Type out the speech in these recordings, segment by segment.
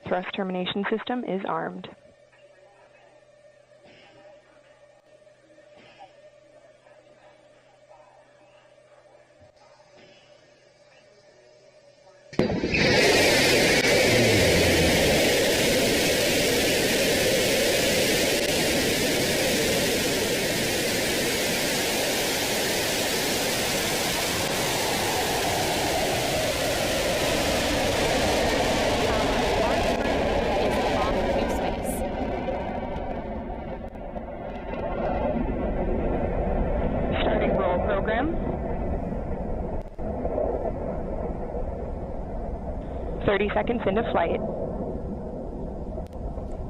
thrust termination system is armed. Starting roll program. 30 seconds into flight.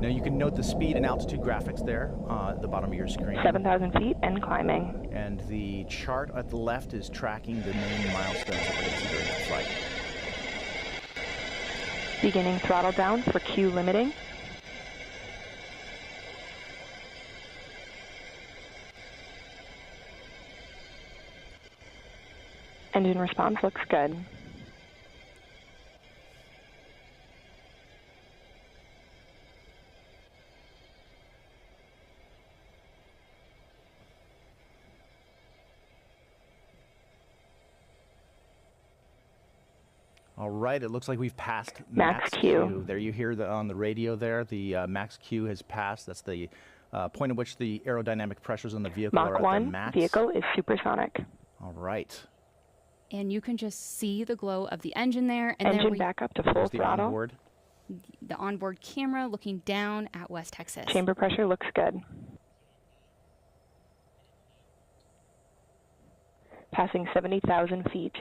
Now you can note the speed and altitude graphics there at the bottom of your screen. 7,000 feet and climbing. And the chart at the left is tracking the main milestones that we're going to see during the flight. Beginning throttle down for Q limiting. Engine response looks good. All right, it looks like we've passed Max Q. There you hear on the radio there, the Max Q has passed. That's the point at which the aerodynamic pressures on the vehicle are Mach at 1, their max. vehicle is supersonic. All right. And you can just see the glow of the engine there. And Engine there we, back up to full There's the throttle. onboard. the onboard camera looking down at West Texas. Chamber pressure looks good. Passing 70,000 feet.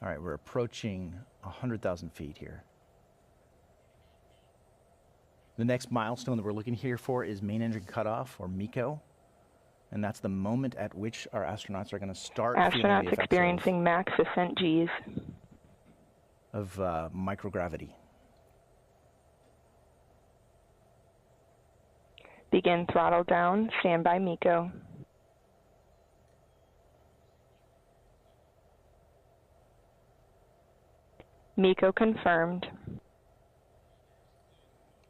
All right, we're approaching 100,000 feet here. The next milestone that we're looking here for is main engine cutoff, or MECO. And that's the moment at which our astronauts are going to start feeling the Astronauts effects experiencing max ascent Gs. of microgravity. Begin throttle down, standby MECO. MECO confirmed.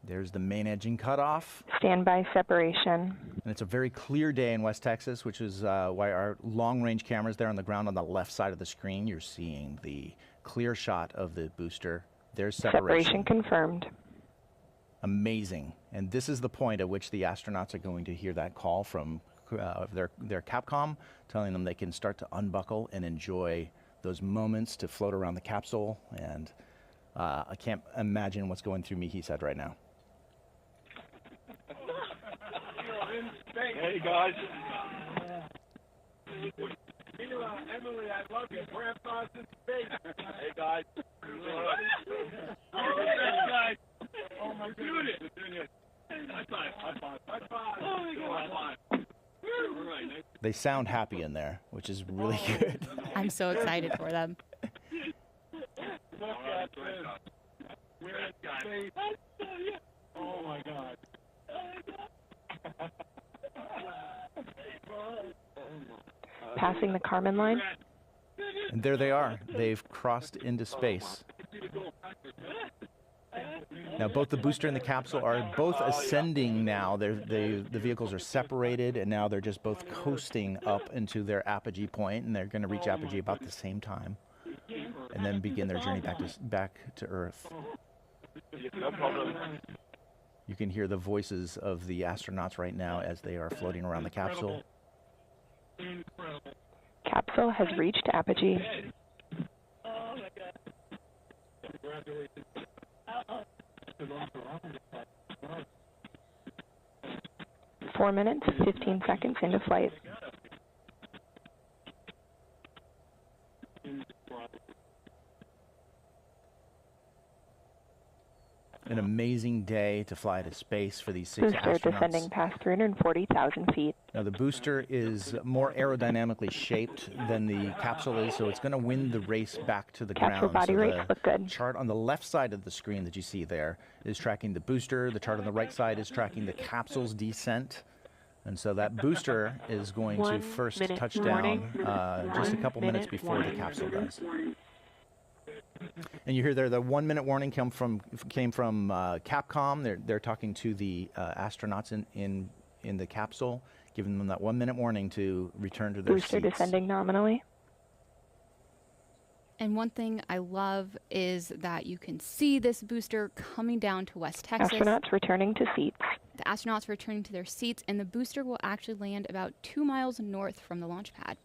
There's the main engine cutoff. Standby separation. And it's a very clear day in West Texas, which is why our long-range cameras there on the ground on the left side of the screen, you're seeing the clear shot of the booster. There's separation. Separation confirmed. Amazing. And this is the point at which the astronauts are going to hear that call from their Capcom, telling them they can start to unbuckle and enjoy those moments to float around the capsule. And I can't imagine what's going through Michi's head right now. Hey guys. Emily, I love you. Grandpa's in space. Hey guys. Oh my goodness. High five. High five. High five. High five. They sound happy in there, which is really good. I'm so excited for them. Look at this. We're in space. Oh my God. Passing the Kármán line. And there they are. They've crossed into space. Now, both the booster and the capsule are both ascending now. The vehicles are separated, and now they're just both coasting up into their apogee point, and they're going to reach apogee about the same time, and then begin their journey back to Earth. No problem. You can hear the voices of the astronauts right now as they are floating around the capsule. Capsule has reached apogee. Oh my God. Congratulations. 4 minutes, 15 seconds into flight. An amazing day to fly to space for these 6 Booster astronauts. descending past 340,000 feet. Now, the booster is more aerodynamically shaped than the capsule is, so it's going to win the race back to the Capsule ground. body So rates the look good. chart on the left side of the screen that you see there is tracking the booster. The chart on the right side is tracking the capsule's descent. And so that booster is going to 1 first minute touch warning. down just a couple minutes before the capsule does. And you hear there the 1 minute warning came from Capcom. They're talking to the astronauts in the capsule, giving them that 1 minute warning to return to their Booster seats. descending nominally. And one thing I love is that you can see this booster coming down to West Texas. Astronauts returning to seats. The astronauts returning to their seats, and the booster will actually land about 2 miles north from the launch pad.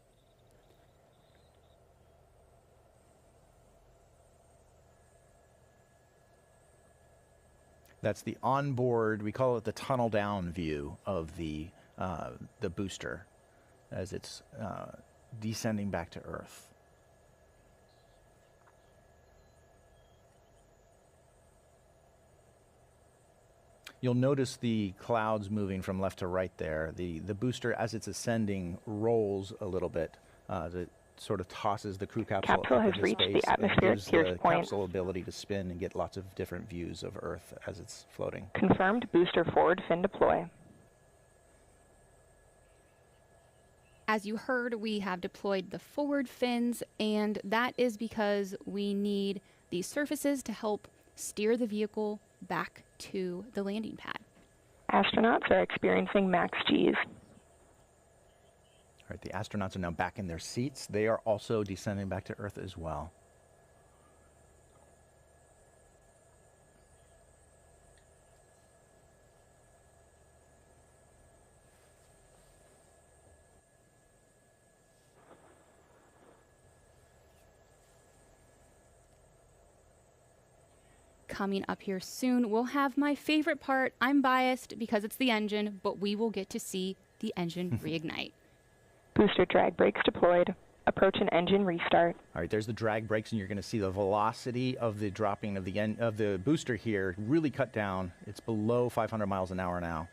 That's the onboard, we call it the tunnel down view of the booster as it's descending back to Earth. You'll notice the clouds moving from left to right there. The booster, as it's ascending, rolls a little bit. It sort of tosses the crew capsule Capsule up has into reached the space and atmospheric gives pierce the point. capsule ability to spin and get lots of different views of Earth as it's floating. Confirmed booster forward fin deploy. As you heard, we have deployed the forward fins, and that is because we need these surfaces to help steer the vehicle back to the landing pad. Astronauts are experiencing max Gs. All right, the astronauts are now back in their seats. They are also descending back to Earth as well. Coming up here soon, we'll have my favorite part. I'm biased because it's the engine, but we will get to see the engine reignite. Booster drag brakes deployed. Approach an engine restart. All right, there's the drag brakes, and you're going to see the velocity of the dropping of the booster here really cut down. It's below 500 miles an hour now.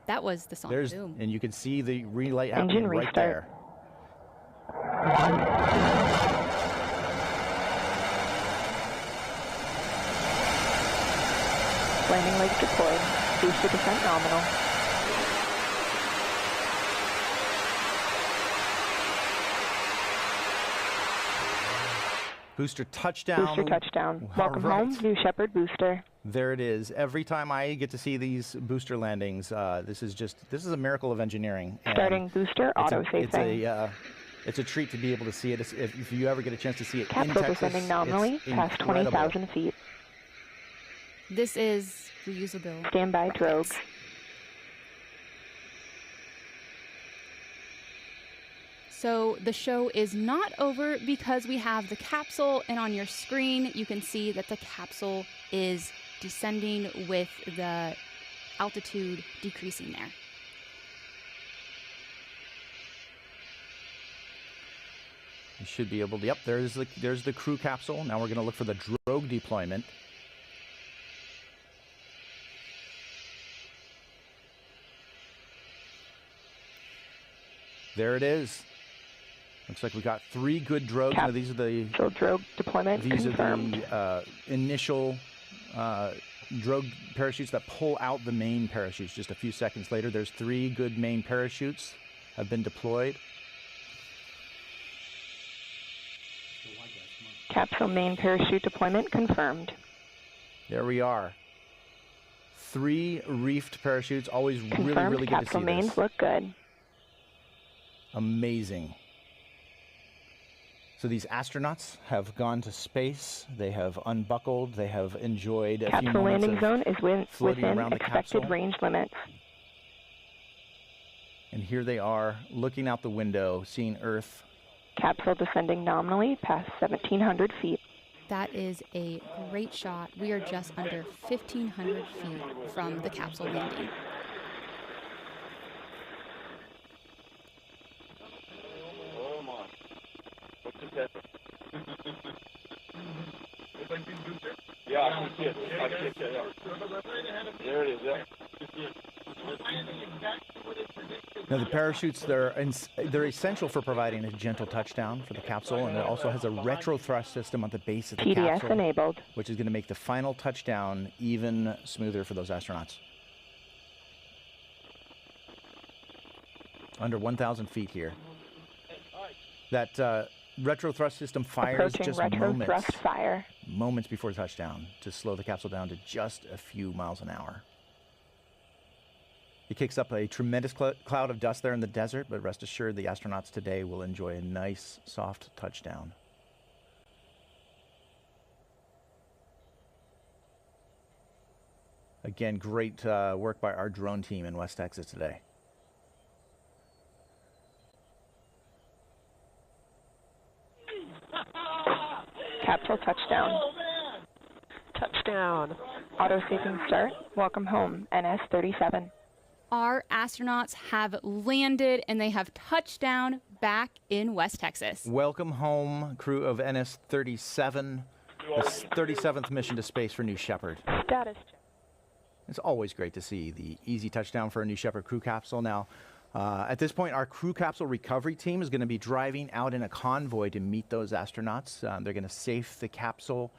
That was the song. There's, Boom. and you can see the relight happening Engine right restart. there. Landing legs deployed. Booster descent nominal. Booster touchdown. Booster touchdown. All Welcome right. home, New Shepard booster. There it is. Every time I get to see these booster landings, this is a miracle of engineering. And Starting booster auto-safing. It's a treat to be able to see it. If you ever get a chance to see it in Capsule Texas, descending nominally it's past incredible. 20,000 feet. This is reusable. Standby drogues. So the show is not over because we have the capsule, and on your screen you can see that the capsule is descending with the altitude decreasing there. You should be able to, yep, there's the crew capsule. Now we're going to look for the drogue deployment. There it is. Looks like we got 3 good drogues. Now these are the So drogue deployment confirmed. are the initial drogue parachutes that pull out the main parachutes just a few seconds later. There's 3 good main parachutes have been deployed. Capsule main parachute deployment confirmed. There we are. 3 reefed parachutes. Always Confirmed. really good to Capsule see mains this. look good. Amazing. So these astronauts have gone to space. They have unbuckled. They have enjoyed a few Capsule moments landing of zone is floating within around the expected capsule. range limits. And here they are looking out the window, seeing Earth. Capsule descending nominally past 1,700 feet. That is a great shot. We are just under 1,500 feet from the capsule landing. Oh my. What's that? Yeah, I can see it. I can see it, yeah. There it is, yeah. Now the parachutes, they're essential for providing a gentle touchdown for the capsule, and it also has a retro thrust system on the base of the TDS capsule, enabled. which is going to make the final touchdown even smoother for those astronauts. Under 1,000 feet here. That retro thrust system fires Approaching just retro thrust fire. moments before touchdown to slow the capsule down to just a few miles an hour. It kicks up a tremendous cloud of dust there in the desert, but rest assured the astronauts today will enjoy a nice, soft touchdown. Again, great work by our drone team in West Texas today. Capsule touchdown. Touchdown. Auto safing start. Welcome home, NS-37. Our astronauts have landed and they have touched down back in West Texas. Welcome home, crew of NS-37, the 37th mission to space for New Shepard. Status check. It's always great to see the easy touchdown for a New Shepard crew capsule. Now, at this point, our crew capsule recovery team is going to be driving out in a convoy to meet those astronauts. They're going to safe the capsule